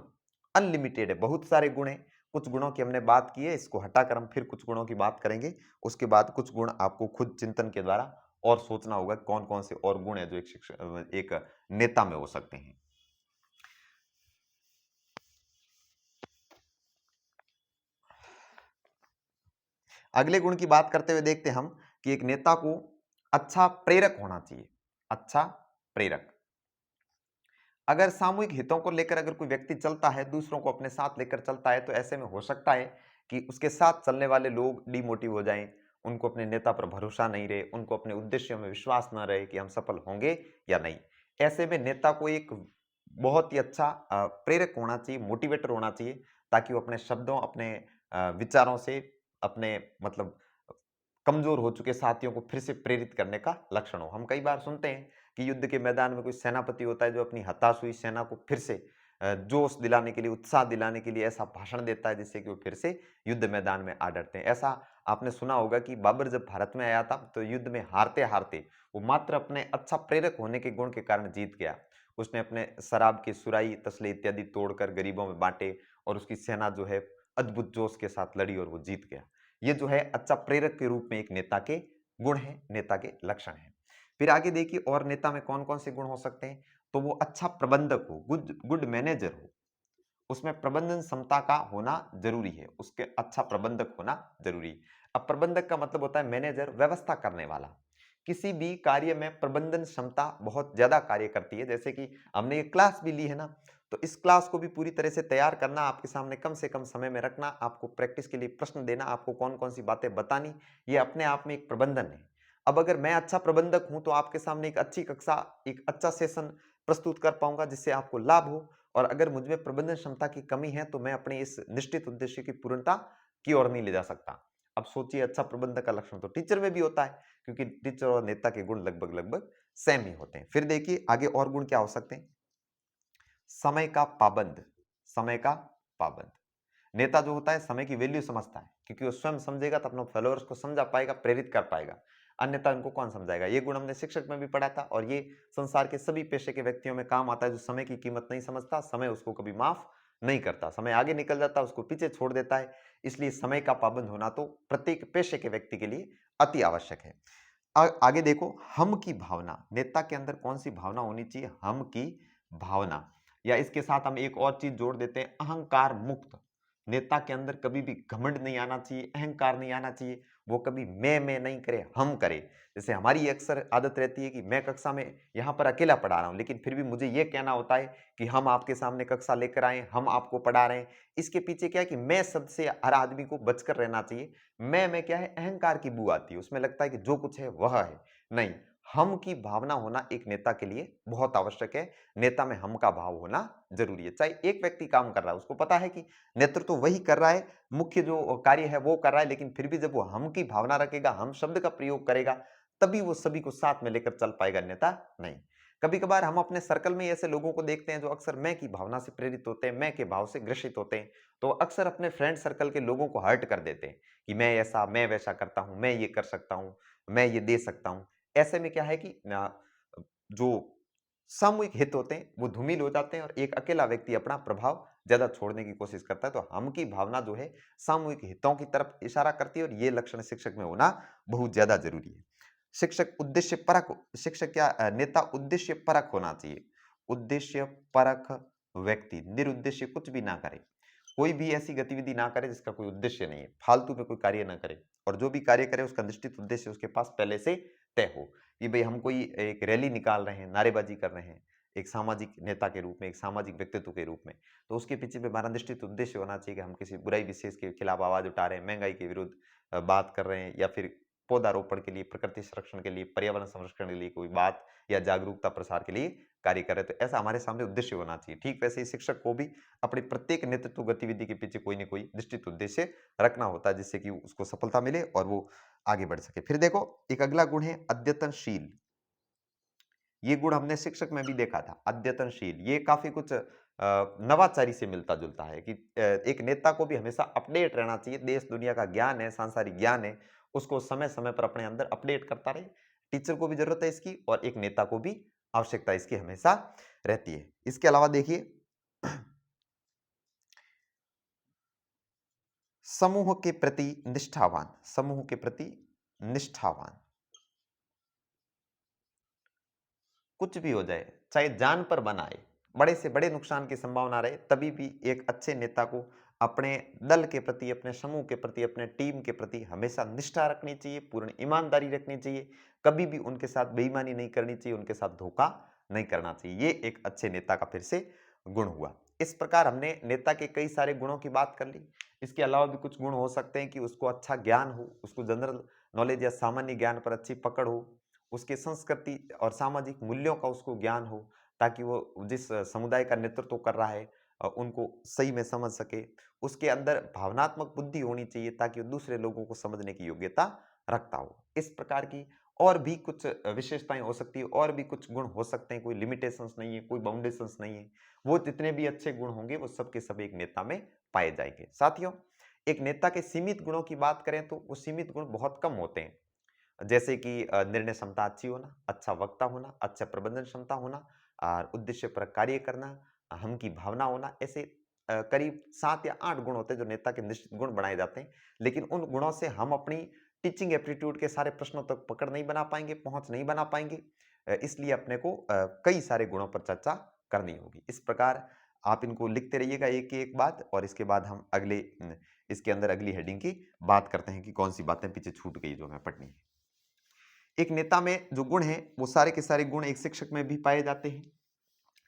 अनलिमिटेड है, बहुत सारे गुण हैं। कुछ गुणों की हमने बात की है, इसको हटाकर हम फिर कुछ गुणों की बात करेंगे। उसके बाद कुछ गुण आपको खुद चिंतन के द्वारा और सोचना होगा कौन कौन से और गुण है जो एक शिक्षक, एक नेता में हो सकते हैं। अगले गुण की बात करते हुए देखते हम कि एक नेता को अच्छा प्रेरक होना चाहिए। अच्छा प्रेरक, अगर सामूहिक हितों को लेकर अगर कोई व्यक्ति चलता है, दूसरों को अपने साथ लेकर चलता है, तो ऐसे में हो सकता है कि उसके साथ चलने वाले लोग डिमोटिव हो जाएं, उनको अपने नेता पर भरोसा नहीं रहे, उनको अपने उद्देश्यों में विश्वास न रहे कि हम सफल होंगे या नहीं। ऐसे में नेता को एक बहुत ही अच्छा प्रेरक होना चाहिए, मोटिवेटर होना चाहिए, ताकि वो अपने शब्दों, अपने विचारों से अपने मतलब कमजोर हो चुके साथियों को फिर से प्रेरित करने का लक्षण हो। हम कई बार सुनते हैं कि युद्ध के मैदान में कोई सेनापति होता है जो अपनी हताश हुई सेना को फिर से जोश दिलाने के लिए, उत्साह दिलाने के लिए ऐसा भाषण देता है जिससे कि वो फिर से युद्ध मैदान में आ डरते हैं। ऐसा आपने सुना होगा कि बाबर जब भारत में आया था तो युद्ध में हारते हारते वो मात्र अपने अच्छा प्रेरक होने के गुण के कारण जीत गया। उसने अपने शराब के सुराई, तसले इत्यादि तोड़कर गरीबों में बांटे और उसकी सेना जो है अद्भुत जोश के साथ लड़ी और वो जीत गया। ये जो है अच्छा प्रेरक के रूप में एक नेता के गुण है, नेता के लक्षण है। फिर आगे देखिए और नेता में कौन कौन से गुण हो सकते हैं। तो वो अच्छा प्रबंधक हो, गुड गुड मैनेजर हो, उसमें प्रबंधन क्षमता का होना जरूरी है, उसके अच्छा प्रबंधक होना जरूरी है। अब प्रबंधक का मतलब होता है मैनेजर, व्यवस्था करने वाला। किसी भी कार्य में प्रबंधन क्षमता बहुत ज्यादा कार्य करती है। जैसे कि हमने ये क्लास भी ली है ना, तो इस क्लास को भी पूरी तरह से तैयार करना, आपके सामने कम से कम समय में रखना, आपको प्रैक्टिस के लिए प्रश्न देना, आपको कौन कौन सी बातें बतानी, ये अपने आप में एक प्रबंधन है। अब अगर मैं अच्छा प्रबंधक हूं तो आपके सामने एक अच्छी कक्षा, एक अच्छा सेशन प्रस्तुत कर पाऊंगा जिससे आपको लाभ हो। और अगर मुझमें प्रबंधन क्षमता की कमी है तो मैं अपने इस निश्चित उद्देश्य की पूर्णता की ओर नहीं ले जा सकता। अब सोचिए, अच्छा प्रबंधक का लक्षण तो टीचर में भी होता है, क्योंकि टीचर और नेता के गुण लगभग लगभग सेम ही होते हैं। फिर देखिए आगे और गुण क्या हो सकते हैं। समय का पाबंद, समय का पाबंद, नेता जो होता है समय की वैल्यू समझता है, क्योंकि वो स्वयं समझेगा तो अपने फॉलोअर्स को समझा पाएगा, प्रेरित कर पाएगा। अन्यथा उनको कौन समझाएगा। ये गुण हमने शिक्षक में भी पढ़ा था और ये संसार के सभी पेशे के व्यक्तियों में काम आता है। जो समय की कीमत नहीं समझता, समय उसको कभी माफ नहीं करता, समय आगे निकल जाता है, उसको पीछे छोड़ देता है। इसलिए समय का पाबंद होना तो प्रत्येक पेशे के व्यक्ति के लिए अति आवश्यक है। आगे देखो, हम की भावना, नेता के अंदर कौन सी भावना होनी चाहिए? हम की भावना। या इसके साथ हम एक और चीज जोड़ देते हैं, अहंकार मुक्त। नेता के अंदर कभी भी घमंड नहीं आना चाहिए, अहंकार नहीं आना चाहिए। वो कभी मैं नहीं करे, हम करे। जैसे हमारी अक्सर आदत रहती है कि मैं कक्षा में यहाँ पर अकेला पढ़ा रहा हूँ, लेकिन फिर भी मुझे ये कहना होता है कि हम आपके सामने कक्षा लेकर आए, हम आपको पढ़ा रहे हैं। इसके पीछे क्या है कि मैं शब्द से हर आदमी को बचकर रहना चाहिए। मैं क्या है, अहंकार की बू आती है, उसमें लगता है कि जो कुछ है वह है। नहीं, हम की भावना होना एक नेता के लिए बहुत आवश्यक है। नेता में हम का भाव होना जरूरी है। चाहे एक व्यक्ति काम कर रहा है, उसको पता है कि नेतृत्व तो वही कर रहा है, मुख्य जो कार्य है वो कर रहा है, लेकिन फिर भी जब वो हम की भावना रखेगा, हम शब्द का प्रयोग करेगा, तभी वो सभी को साथ में लेकर चल पाएगा, अन्यथा नहीं। कभी कभार हम अपने सर्कल में ऐसे लोगों को देखते हैं जो अक्सर मैं की भावना से प्रेरित होते हैं, मैं के भाव से ग्रसित होते हैं, तो अक्सर अपने फ्रेंड सर्कल के लोगों को हर्ट कर देते हैं कि मैं ऐसा, मैं वैसा करता हूं, मैं ये कर सकता हूं, मैं ये दे सकता हूं। ऐसे में क्या है कि जो सामूहिक हित होते हैं वो धूमिल हो जाते हैं और एक अकेला व्यक्ति अपना प्रभाव ज्यादा छोड़ने की कोशिश करता है। तो हम की भावना जो है सामूहिक हितों की तरफ इशारा करती है और ये लक्षण शिक्षक में होना बहुत ज्यादा जरूरी है। शिक्षक उद्देश्य परक, शिक्षक क्या नेता उद्देश्य परक होना चाहिए। उद्देश्य परक व्यक्ति निरुद्देश्य कुछ भी ना करे, कोई भी ऐसी गतिविधि ना करे जिसका कोई उद्देश्य नहीं है, फालतू में कोई कार्य ना करे, और जो भी कार्य करे उसका निश्चित उद्देश्य उसके पास पहले से तय हो। कि भाई हम कोई एक रैली निकाल रहे हैं, नारेबाजी कर रहे हैं, एक सामाजिक नेता के रूप में, एक सामाजिक व्यक्तित्व के रूप में, तो उसके पीछे भी हमारा निश्चित उद्देश्य होना चाहिए कि हम किसी बुराई विशेष के खिलाफ आवाज उठा रहे हैं, महंगाई के विरुद्ध बात कर रहे हैं, या फिर पौधारोपण के लिए, प्रकृति संरक्षण के लिए, पर्यावरण संरक्षण के लिए कोई बात, या जागरूकता प्रसार के लिए कार्य करे। तो ऐसा हमारे सामने उद्देश्य होना चाहिए। ठीक वैसे ही शिक्षक को भी अपनी प्रत्येक नेतृत्व गतिविधि के पीछे कोई ना कोई निश्चित उद्देश्य रखना होता है, जिससे कि उसको सफलता मिले और वो आगे बढ़ सके। फिर देखो, एक अगला गुण है अद्यतनशील। ये गुण हमने शिक्षक में भी देखा था, अद्यतनशील। ये काफी कुछ नवाचारी से मिलता जुलता है कि एक नेता को भी हमेशा अपडेट रहना चाहिए। देश दुनिया का ज्ञान है, सांसारिक ज्ञान है, उसको समय समय पर अपने अंदर अपडेट करता रहे। टीचर को भी जरूरत है इसकी और एक नेता को भी आवश्यकता इसकी हमेशा रहती है। इसके अलावा देखिए, समूह के प्रति निष्ठावान, समूह के प्रति निष्ठावान। कुछ भी हो जाए, चाहे जान पर बनाए, बड़े से बड़े नुकसान की संभावना रहे, तभी भी एक अच्छे नेता को अपने दल के प्रति, अपने समूह के प्रति, अपने टीम के प्रति हमेशा निष्ठा रखनी चाहिए, पूर्ण ईमानदारी रखनी चाहिए। कभी भी उनके साथ बेईमानी नहीं करनी चाहिए, उनके साथ धोखा नहीं करना चाहिए। ये एक अच्छे नेता का फिर से गुण हुआ। इस प्रकार हमने नेता के कई सारे गुणों की बात कर ली। इसके अलावा भी कुछ गुण हो सकते हैं कि उसको अच्छा ज्ञान हो, उसको जनरल नॉलेज या सामान्य ज्ञान पर अच्छी पकड़ हो, उसके संस्कृति और सामाजिक मूल्यों का उसको ज्ञान हो, ताकि वो जिस समुदाय का नेतृत्व कर रहा है उनको सही में समझ सके। उसके अंदर भावनात्मक बुद्धि होनी चाहिए ताकि वो दूसरे लोगों को समझने की योग्यता रखता हो। इस प्रकार की और भी कुछ विशेषताएं हो सकती है, और भी कुछ गुण हो सकते हैं। कोई लिमिटेशंस नहीं है, कोई बाउंडेशंस नहीं है। वो जितने भी अच्छे गुण होंगे वो सब के सब एक नेता में पाए जाएंगे। साथियों, एक नेता के सीमित गुणों की बात करें तो वो सीमित गुण बहुत कम होते हैं। जैसे कि निर्णय क्षमता अच्छी होना, अच्छा वक्ता होना, अच्छा प्रबंधन क्षमता होना, और उद्देश्य पर कार्य करना, हम की भावना होना। ऐसे करीब 7 या 8 गुण होते हैं जो नेता के निश्चित गुण बनाए जाते हैं। लेकिन उन गुणों से हम अपनी टीचिंग एप्टीट्यूड के सारे प्रश्नों तक पकड़ नहीं बना पाएंगे, पहुंच नहीं बना पाएंगे। इसलिए अपने को कई सारे गुणों पर चर्चा करनी होगी। इस प्रकार आप इनको लिखते रहिएगा एक एक बात, और इसके बाद हम अगले इसके अंदर अगली हेडिंग की बात करते हैं कि कौन सी बातें पीछे छूट गई जो हमें पढ़नी है। एक नेता में जो गुण हैं वो सारे के सारे गुण एक शिक्षक में भी पाए जाते हैं।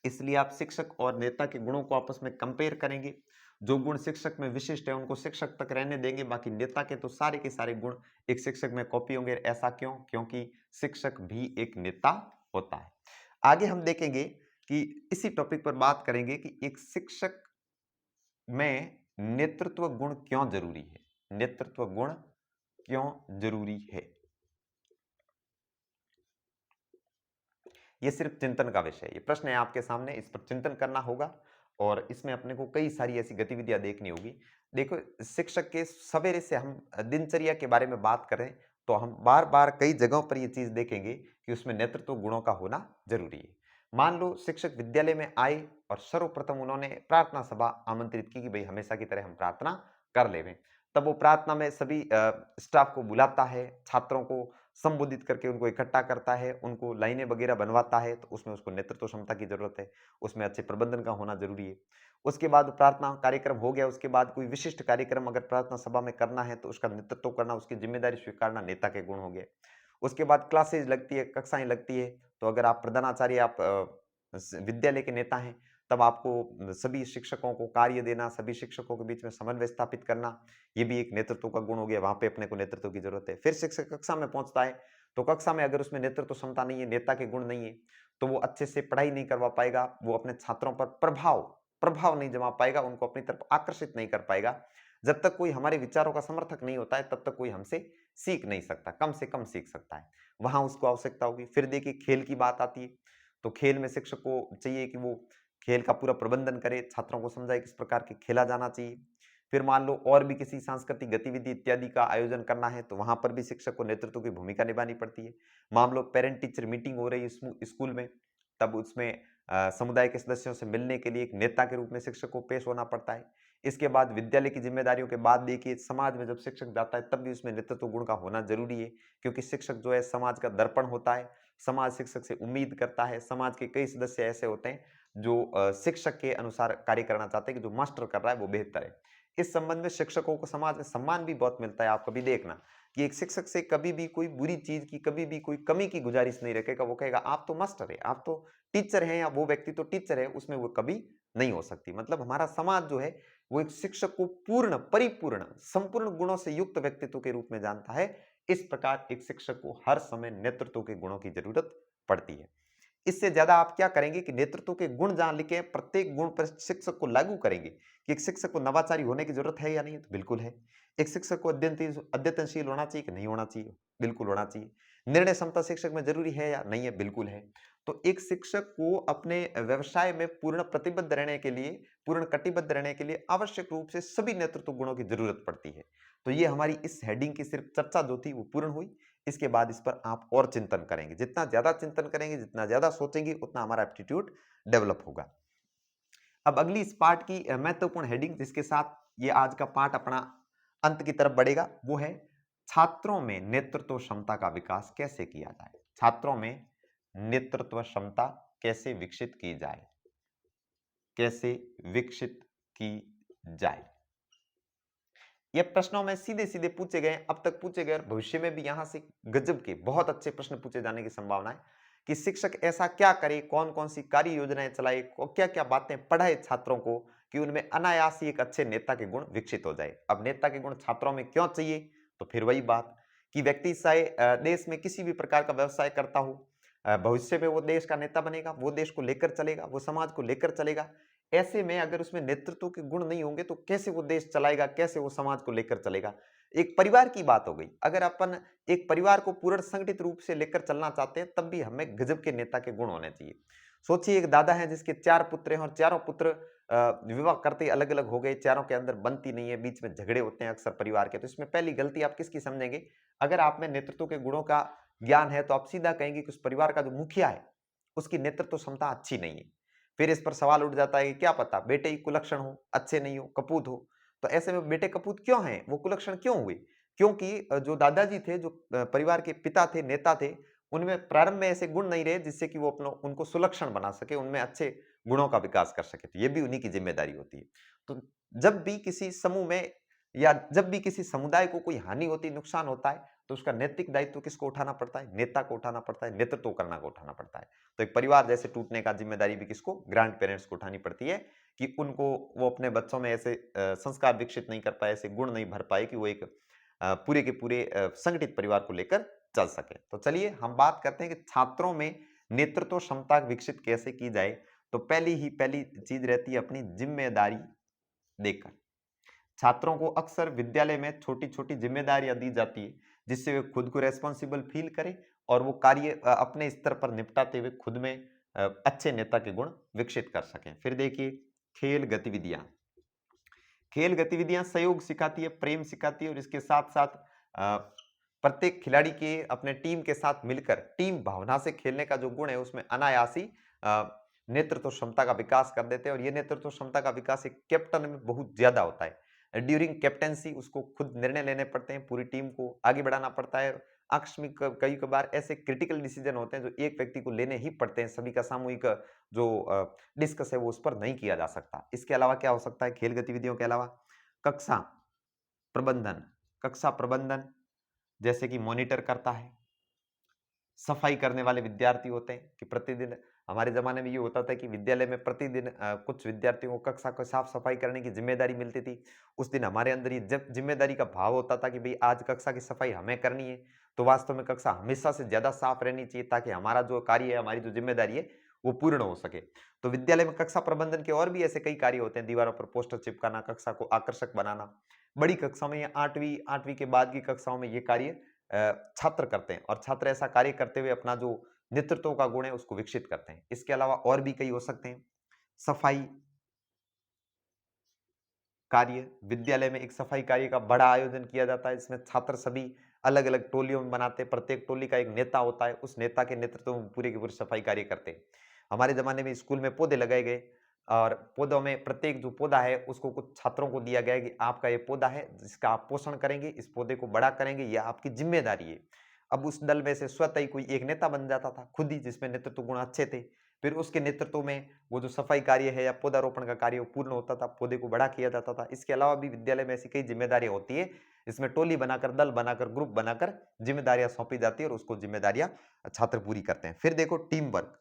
इसलिए आप शिक्षक और नेता के गुणों को आपस में कंपेयर करेंगे। जो गुण शिक्षक में विशिष्ट है उनको शिक्षक तक रहने देंगे, बाकी नेता के तो सारे के सारे गुण एक शिक्षक में कॉपी होंगे। ऐसा क्यों? क्योंकि शिक्षक भी एक नेता होता है। आगे हम देखेंगे कि इसी टॉपिक पर बात करेंगे कि एक शिक्षक में नेतृत्व गुण क्यों जरूरी है। नेतृत्व गुण क्यों जरूरी है, ये सिर्फ चिंतन का विषय है। ये प्रश्न है आपके सामने, इस पर चिंतन करना होगा और इसमें अपने को कई सारी ऐसी गतिविधियां देखनी होगी। देखो, शिक्षक के सवेरे से हम दिनचर्या के बारे में बात करें तो हम बार बार कई जगहों पर ये चीज देखेंगे कि उसमें नेतृत्व गुणों का होना जरूरी है। मान लो शिक्षक विद्यालय में आए और सर्वप्रथम उन्होंने प्रार्थना सभा आमंत्रित की कि भाई हमेशा की तरह हम प्रार्थना कर लेवें। तब वो प्रार्थना में सभी स्टाफ को बुलाता है, छात्रों को संबोधित करके उनको इकट्ठा करता है, उनको लाइनें वगैरह बनवाता है, तो उसमें उसको नेतृत्व क्षमता की जरूरत है, उसमें अच्छे प्रबंधन का होना जरूरी है। उसके बाद प्रार्थना कार्यक्रम हो गया, उसके बाद कोई विशिष्ट कार्यक्रम अगर प्रार्थना सभा में करना है तो उसका नेतृत्व करना, उसकी जिम्मेदारी स्वीकारना नेता के गुण हो गए। उसके बाद क्लासेज लगती है, कक्षाएं लगती है, तो अगर आप प्रधानाचार्य, आप विद्यालय के नेता हैं, तब आपको सभी शिक्षकों को कार्य देना, सभी शिक्षकों के बीच में समन्वय स्थापित करना, ये भी एक नेतृत्व का गुण हो गया। वहां पे अपने को नेतृत्व की जरूरत है। फिर शिक्षक कक्षा में पहुंचता है, तो कक्षा में अगर उसमें नेतृत्व क्षमता नहीं है, नेता के गुण नहीं है, तो वो अच्छे से पढ़ाई नहीं करवा पाएगा, वो अपने छात्रों पर प्रभाव प्रभाव नहीं जमा पाएगा, उनको अपनी तरफ आकर्षित नहीं कर पाएगा। जब तक कोई हमारे विचारों का समर्थक नहीं होता है, तब तक कोई हमसे सीख नहीं सकता, कम से कम सीख सकता है। वहां उसको आवश्यकता होगी। फिर देखिए खेल की बात आती है, तो खेल में शिक्षक को चाहिए कि वो खेल का पूरा प्रबंधन करे, छात्रों को समझाए किस प्रकार के खेला जाना चाहिए। फिर मान लो और भी किसी सांस्कृतिक गतिविधि इत्यादि का आयोजन करना है, तो वहां पर भी शिक्षक को नेतृत्व की भूमिका निभानी पड़ती है। मान लो पेरेंट टीचर मीटिंग हो रही है स्कूल में, तब उसमें समुदाय के सदस्यों से मिलने के लिए एक नेता के रूप में शिक्षक को पेश होना पड़ता है। इसके बाद विद्यालय की जिम्मेदारियों के बाद देखिए समाज में जब शिक्षक जाता है, तब भी उसमें नेतृत्व गुण का होना जरूरी है, क्योंकि शिक्षक जो है समाज का दर्पण होता है। समाज शिक्षक से उम्मीद करता है। समाज के कई सदस्य ऐसे होते हैं जो शिक्षक के अनुसार कार्य करना चाहते हैं कि जो मास्टर कर रहा है वो बेहतर है। इस संबंध में शिक्षकों को समाज में सम्मान भी बहुत मिलता है। आप कभी देखना कि एक शिक्षक से कभी भी कोई बुरी चीज की, कभी भी कोई कमी की गुजारिश नहीं रखेगा। वो कहेगा आप तो मास्टर है, आप तो टीचर हैं, या वो व्यक्ति तो टीचर है, उसमें वो कभी नहीं हो सकती। मतलब हमारा समाज जो है वो एक शिक्षक को पूर्ण, परिपूर्ण, संपूर्ण गुणों से युक्त व्यक्तित्व के रूप में जानता है। इस प्रकार एक शिक्षक को हर समय नेतृत्व के गुणों की जरूरत पड़ती है। इससे ज्यादा आप क्या करेंगे कि नेतृत्व के गुण जहां लिखे हैं, प्रत्येक गुण पर शिक्षक को लागू करेंगे कि एक शिक्षक को नवाचारी होने की जरूरत है या नहीं, तो बिल्कुल है। एक शिक्षक को अध्ययनशील होना चाहिए कि नहीं होना चाहिए, बिल्कुल होना चाहिए। निर्णय क्षमता शिक्षक में जरूरी है या नहीं है, बिल्कुल है। तो एक शिक्षक को अपने व्यवसाय में पूर्ण प्रतिबद्ध रहने के लिए, पूर्ण कटिबद्ध रहने के लिए आवश्यक रूप से सभी नेतृत्व गुणों की जरूरत पड़ती है। तो ये हमारी इस हेडिंग की सिर्फ चर्चा जो थी वो पूर्ण हुई। इसके बाद इस पर आप और चिंतन करेंगे। जितना ज्यादा चिंतन करेंगे, जितना ज्यादा सोचेंगे, उतना हमारा एप्टीट्यूड डेवलप होगा। अब अगली इस पार्ट की महत्वपूर्ण हेडिंग जिसके साथ ये आज का पार्ट अपना अंत की तरफ बढ़ेगा, वो है छात्रों में नेतृत्व क्षमता का विकास कैसे किया जाए। छात्रों में नेतृत्व क्षमता कैसे विकसित की जाए, कैसे विकसित की जाए। ये प्रश्नों में सीधे सीधे पूछे गए, अब तक पूछे गए और भविष्य में भी यहां से गजब के बहुत अच्छे प्रश्न पूछे जाने की संभावना है कि शिक्षक ऐसा क्या करे, कौन कौन सी कार्य योजनाएं चलाए, क्या क्या बातें पढ़ाए छात्रों को कि उनमें अनायास ही एक अच्छे नेता के गुण विकसित हो जाए। अब नेता के गुण छात्रों में क्यों चाहिए, तो फिर वही बात कि व्यक्ति चाहे देश में किसी भी प्रकार का व्यवसाय करता हो, भविष्य में वो देश का नेता बनेगा, वो देश को लेकर चलेगा, वो समाज को लेकर चलेगा। ऐसे में अगर उसमें नेतृत्व के गुण नहीं होंगे तो कैसे वो देश चलाएगा, कैसे वो समाज को लेकर चलेगा। एक परिवार की बात हो गई, अगर अपन एक परिवार को पूर्ण संगठित रूप से लेकर चलना चाहते हैं, तब भी हमें गजब के नेता के गुण होने चाहिए। सोचिए एक दादा है जिसके 4 पुत्र हैं और चारों पुत्र विवाह करते अलग अलग हो गए, चारों के अंदर बनती नहीं है, बीच में झगड़े होते हैं अक्सर परिवार के। तो इसमें पहली गलती आप किसकी समझेंगे? अगर आप में नेतृत्व के गुणों का ज्ञान है तो आप सीधा कहेंगे कि उस परिवार का जो मुखिया है उसकी नेतृत्व क्षमता अच्छी नहीं है। फिर इस पर सवाल उठ जाता है कि क्या पता बेटे ही कुलक्षण हो, अच्छे नहीं हो, कपूत हो। तो ऐसे में बेटे कपूत क्यों हैं, वो कुलक्षण क्यों हुए? क्योंकि जो दादाजी थे, जो परिवार के पिता थे, नेता थे, उनमें प्रारंभ में ऐसे गुण नहीं रहे जिससे कि वो अपना उनको सुलक्षण बना सके, उनमें अच्छे गुणों का विकास कर सके। तो ये भी उन्हीं की जिम्मेदारी होती है। तो जब भी किसी समूह में या जब भी किसी समुदाय को कोई हानि होती, नुकसान होता है, तो उसका नैतिक दायित्व किसको उठाना पड़ता है? नेता को उठाना पड़ता है, नेतृत्व करना को उठाना पड़ता है। तो एक परिवार जैसे टूटने का जिम्मेदारी भी किसको? ग्रैंड पेरेंट्स को उठानी पड़ती है कि उनको वो अपने बच्चों में ऐसे संस्कार विकसित नहीं कर पाए, ऐसे गुण नहीं भर पाए कि वो एक पूरे के पूरे संगठित परिवार को लेकर चल सके। तो चलिए हम बात करते हैं कि छात्रों में नेतृत्व क्षमता विकसित कैसे की जाए। तो पहली चीज रहती है अपनी जिम्मेदारी देकर। छात्रों को अक्सर विद्यालय में छोटी छोटी जिम्मेदारियां दी जाती है जिससे वे खुद को रेस्पॉन्सिबल फील करें और वो कार्य अपने स्तर पर निपटाते हुए खुद में अच्छे नेता के गुण विकसित कर सकें। फिर देखिए खेल गतिविधियां। खेल गतिविधियां सहयोग सिखाती है, प्रेम सिखाती है और इसके साथ साथ प्रत्येक खिलाड़ी के अपने टीम के साथ मिलकर टीम भावना से खेलने का जो गुण है उसमें अनायासी नेतृत्व क्षमता का विकास कर देते हैं और ये नेतृत्व क्षमता का विकास एक कैप्टन में बहुत ज्यादा होता है। ड्यूरिंग कैप्टेंसी उसको खुद निर्णय लेने पड़ते हैं, पूरी टीम को आगे बढ़ाना पड़ता है। आकस्मिक कई कबार ऐसे क्रिटिकल डिसीजन होते हैं जो एक व्यक्ति को लेने ही पड़ते हैं, सभी का सामूहिक जो डिस्कस है वो उस पर नहीं किया जा सकता। इसके अलावा क्या हो सकता है खेल गतिविधियों के अलावा? कक्षा प्रबंधन। कक्षा प्रबंधन जैसे कि मॉनिटर करता है, सफाई करने वाले विद्यार्थी होते हैं कि प्रतिदिन, हमारे जमाने में ये होता था कि विद्यालय में प्रतिदिन कुछ विद्यार्थियों को कक्षा को साफ सफाई करने की जिम्मेदारी मिलती थी। उस दिन हमारे अंदर ये जब जिम्मेदारी का भाव होता था कि भाई आज कक्षा की सफाई हमें करनी है, तो वास्तव में कक्षा हमेशा से ज्यादा साफ रहनी चाहिए ताकि हमारा जो कार्य है, हमारी जो जिम्मेदारी है वो पूर्ण हो सके। तो विद्यालय में कक्षा प्रबंधन के और भी ऐसे कई कार्य होते हैं, दीवारों पर पोस्टर चिपकाना, कक्षा को आकर्षक बनाना। बड़ी कक्षा में या आठवीं आठवीं के बाद की कक्षाओं में ये कार्य छात्र करते हैं और छात्र ऐसा कार्य करते हुए अपना जो नेतृत्व का गुण है उसको विकसित करते हैं। इसके अलावा और भी कई हो सकते हैं। सफाई कार्य, विद्यालय में एक सफाई कार्य का बड़ा आयोजन किया जाता है, इसमें छात्र सभी अलग अलग टोलियों में बनाते हैं, प्रत्येक टोली का एक नेता होता है, उस नेता के नेतृत्व में पूरे की पूरी सफाई कार्य करते हैं। हमारे जमाने में स्कूल में पौधे लगाए गए और पौधों में प्रत्येक जो पौधा है उसको कुछ छात्रों को दिया गया है कि आपका ये पौधा है जिसका आप पोषण करेंगे, इस पौधे को बड़ा करेंगे, यह आपकी जिम्मेदारी है। अब उस दल में से स्वतः ही कोई एक नेता बन जाता था खुद ही, जिसमें नेतृत्व गुण अच्छे थे। फिर उसके नेतृत्व में वो जो सफाई कार्य है या पौधारोपण का कार्य वो पूर्ण होता था, पौधे को बड़ा किया जाता था। इसके अलावा भी विद्यालय में ऐसी कई जिम्मेदारियां होती है, इसमें टोली बनाकर, दल बनाकर, ग्रुप बनाकर जिम्मेदारियां सौंपी जाती है और उसको जिम्मेदारियां छात्र पूरी करते हैं। फिर देखो टीम वर्क।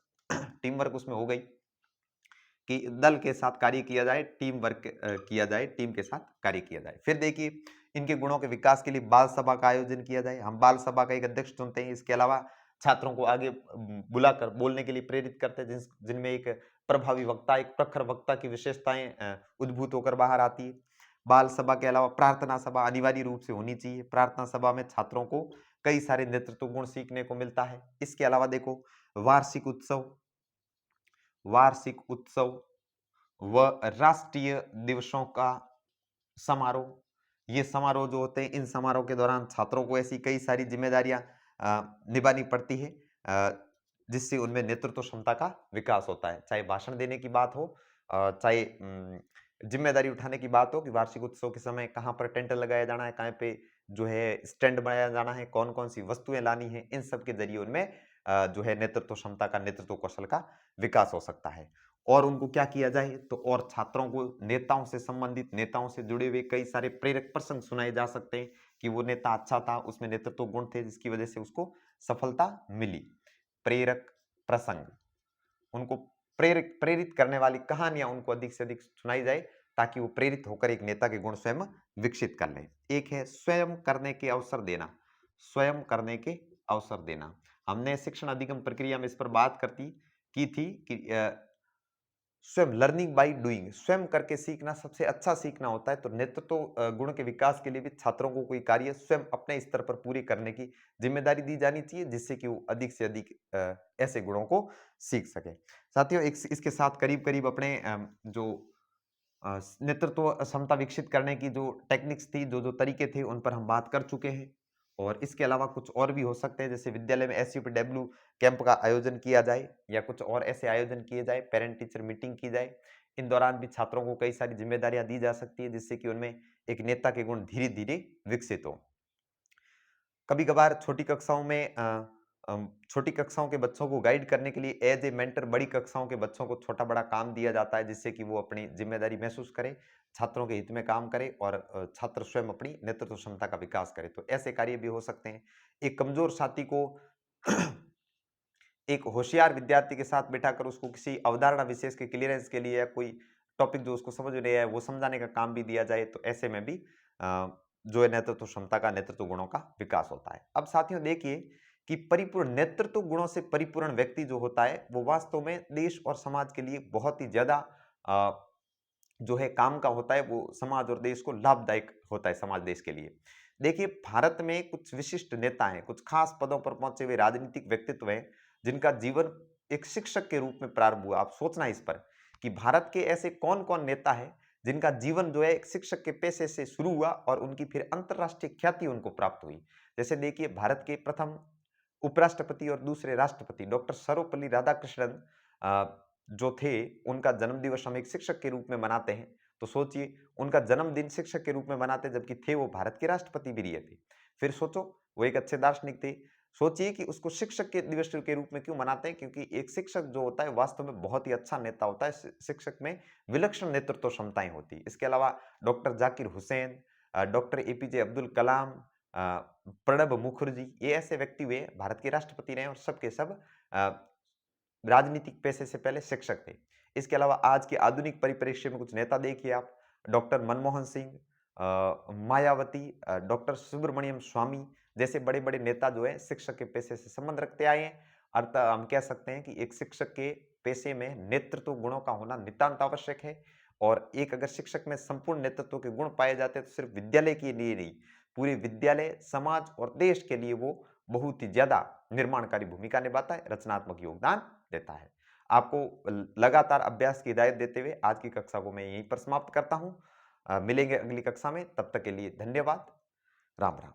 टीम वर्क उसमें हो गई कि दल के साथ कार्य किया जाए, टीम वर्क किया जाए, टीम के साथ कार्य किया जाए। फिर देखिए इनके गुणों के विकास के लिए बाल सभा का आयोजन किया जाए, हम बाल सभा का एक अध्यक्ष चुनते हैं। इसके अलावा छात्रों को आगे बुलाकर बोलने के लिए प्रेरित करते हैं, जिनमें एक प्रभावी वक्ता, एक प्रखर वक्ता की विशेषताएं उद्भूत होकर बाहर आती है। बाल सभा के अलावा प्रार्थना सभा अनिवार्य रूप से होनी चाहिए। प्रार्थना सभा में छात्रों को कई सारे नेतृत्व गुण सीखने को मिलता है। इसके अलावा देखो वार्षिक उत्सव, वार्षिक उत्सव व राष्ट्रीय दिवसों का समारोह। ये समारोह जो होते हैं, इन समारोह के दौरान छात्रों को ऐसी कई सारी जिम्मेदारियां निभानी पड़ती है जिससे उनमें नेतृत्व क्षमता का विकास होता है। चाहे भाषण देने की बात हो, चाहे जिम्मेदारी उठाने की बात हो कि वार्षिक उत्सव के समय कहाँ पर टेंट लगाया जाना है, कहाँ पे जो है स्टैंड बनाया जाना है, कौन कौन सी वस्तुएं लानी है, इन सब के जरिए उनमें जो है नेतृत्व क्षमता का, नेतृत्व कौशल का विकास हो सकता है। और उनको क्या किया जाए तो और छात्रों को नेताओं से संबंधित, नेताओं से जुड़े हुए कई सारे प्रेरक प्रसंग सुनाए जा सकते हैं कि वो नेता अच्छा था, उसमें नेतृत्व गुण थे जिसकी वजह से उसको सफलता मिली। प्रेरक प्रसंग, उनको प्रेरित प्रेरित करने वाली कहानियां उनको अधिक से अधिक सुनाई जाए ताकि वो प्रेरित होकर एक नेता के गुण स्वयं विकसित कर ले। एक है स्वयं करने के अवसर देना, स्वयं करने के अवसर देना। हमने शिक्षण अधिगम प्रक्रिया में इस पर बात करती की थी कि स्वयं लर्निंग बाय डूइंग, स्वयं करके सीखना सबसे अच्छा सीखना होता है। तो नेतृत्व गुण के विकास के लिए भी छात्रों को कोई कार्य स्वयं अपने स्तर पर पूरी करने की जिम्मेदारी दी जानी चाहिए जिससे कि वो अधिक से अधिक ऐसे गुणों को सीख सके। साथियों इसके साथ करीब करीब अपने जो नेतृत्व क्षमता विकसित करने की जो टेक्निक्स थी, जो जो तरीके थे, उन पर हम बात कर चुके हैं। और इसके अलावा कुछ और भी हो सकते हैं, जैसे विद्यालय में एसयूपीडब्ल्यू कैंप का आयोजन किया जाए या कुछ और ऐसे आयोजन किए जाए, पेरेंट टीचर मीटिंग की जाए। इन दौरान भी छात्रों को कई सारी जिम्मेदारियां दी जा सकती है जिससे कि उनमें एक नेता के गुण धीरे धीरे विकसित हो। कभी कभार छोटी कक्षाओं के बच्चों को गाइड करने के लिए एज ए मेंटर बड़ी कक्षाओं के बच्चों को छोटा बड़ा काम दिया जाता है जिससे कि वो अपनी जिम्मेदारी महसूस करे, छात्रों के हित में काम करे और छात्र स्वयं अपनी नेतृत्व क्षमता का विकास करे। तो ऐसे कार्य भी हो सकते हैं। एक कमजोर साथी को एक होशियार विद्यार्थी के साथ बिठाकर उसको किसी अवधारणा विशेष के क्लियरेंस के लिए या कोई टॉपिक जो उसको समझ नहीं आया है वो समझाने का काम भी दिया जाए, तो ऐसे में भी जो है नेतृत्व क्षमता का, नेतृत्व गुणों का विकास होता है। अब साथियों देखिए कि परिपूर्ण नेतृत्व गुणों से परिपूर्ण व्यक्ति जो होता है वो वास्तव में देश और समाज के लिए बहुत ही ज्यादा जो है काम का होता है, वो समाज और देश को लाभदायक होता है, समाज देश के लिए। देखिए भारत में कुछ विशिष्ट नेता हैं, कुछ खास पदों पर पहुंचे हुए राजनीतिक व्यक्तित्व हैं जिनका जीवन एक शिक्षक के रूप में प्रारंभ हुआ। आप सोचना इस पर कि भारत के ऐसे कौन कौन नेता है जिनका जीवन जो है एक शिक्षक के पेशे से शुरू हुआ और उनकी फिर अंतर्राष्ट्रीय ख्याति उनको प्राप्त हुई। जैसे देखिए, भारत के प्रथम उपराष्ट्रपति और दूसरे राष्ट्रपति डॉक्टर सर्वपल्ली राधाकृष्णन जो थे, उनका जन्मदिवस हम एक शिक्षक के रूप में मनाते हैं। तो सोचिए, उनका जन्मदिन शिक्षक के रूप में मनाते, जबकि थे वो भारत के राष्ट्रपति भी रहे थे। फिर सोचो, वो एक अच्छे दार्शनिक थे। सोचिए कि उसको शिक्षक के दिवस के रूप में क्यों मनाते हैं? क्योंकि एक शिक्षक जो होता है वास्तव में बहुत ही अच्छा नेता होता है। शिक्षक में विलक्षण नेतृत्व क्षमताएं होती है। इसके अलावा doctor Zakir Hussain, doctor APJ Abdul Kalam, Pranab Mukherjee, ये ऐसे व्यक्ति हुए भारत के राष्ट्रपति रहे और सब के सब राजनीतिक पेशे से पहले शिक्षक थे। इसके अलावा आज के आधुनिक परिप्रेक्ष्य में कुछ नेता देखिए आप, डॉक्टर मनमोहन सिंह, मायावती, डॉक्टर सुब्रमण्यम स्वामी जैसे बड़े-बड़े नेता जो हैं शिक्षक के पेशे से संबंध रखते आए हैं। अतः हम कह सकते हैं कि एक शिक्षक के पेशे में नेतृत्व गुणों का होना नितांत आवश्यक है। और एक अगर शिक्षक में संपूर्ण नेतृत्व के गुण पाए जाते हैं तो सिर्फ विद्यालय के लिए नहीं, पूरे विद्यालय, समाज और देश के लिए वो बहुत ही ज़्यादा निर्माणकारी भूमिका निभाता है, रचनात्मक योगदान देता है। आपको लगातार अभ्यास की हिदायत देते हुए आज की कक्षा को मैं यहीं पर समाप्त करता हूँ। मिलेंगे अगली कक्षा में, तब तक के लिए धन्यवाद। राम राम।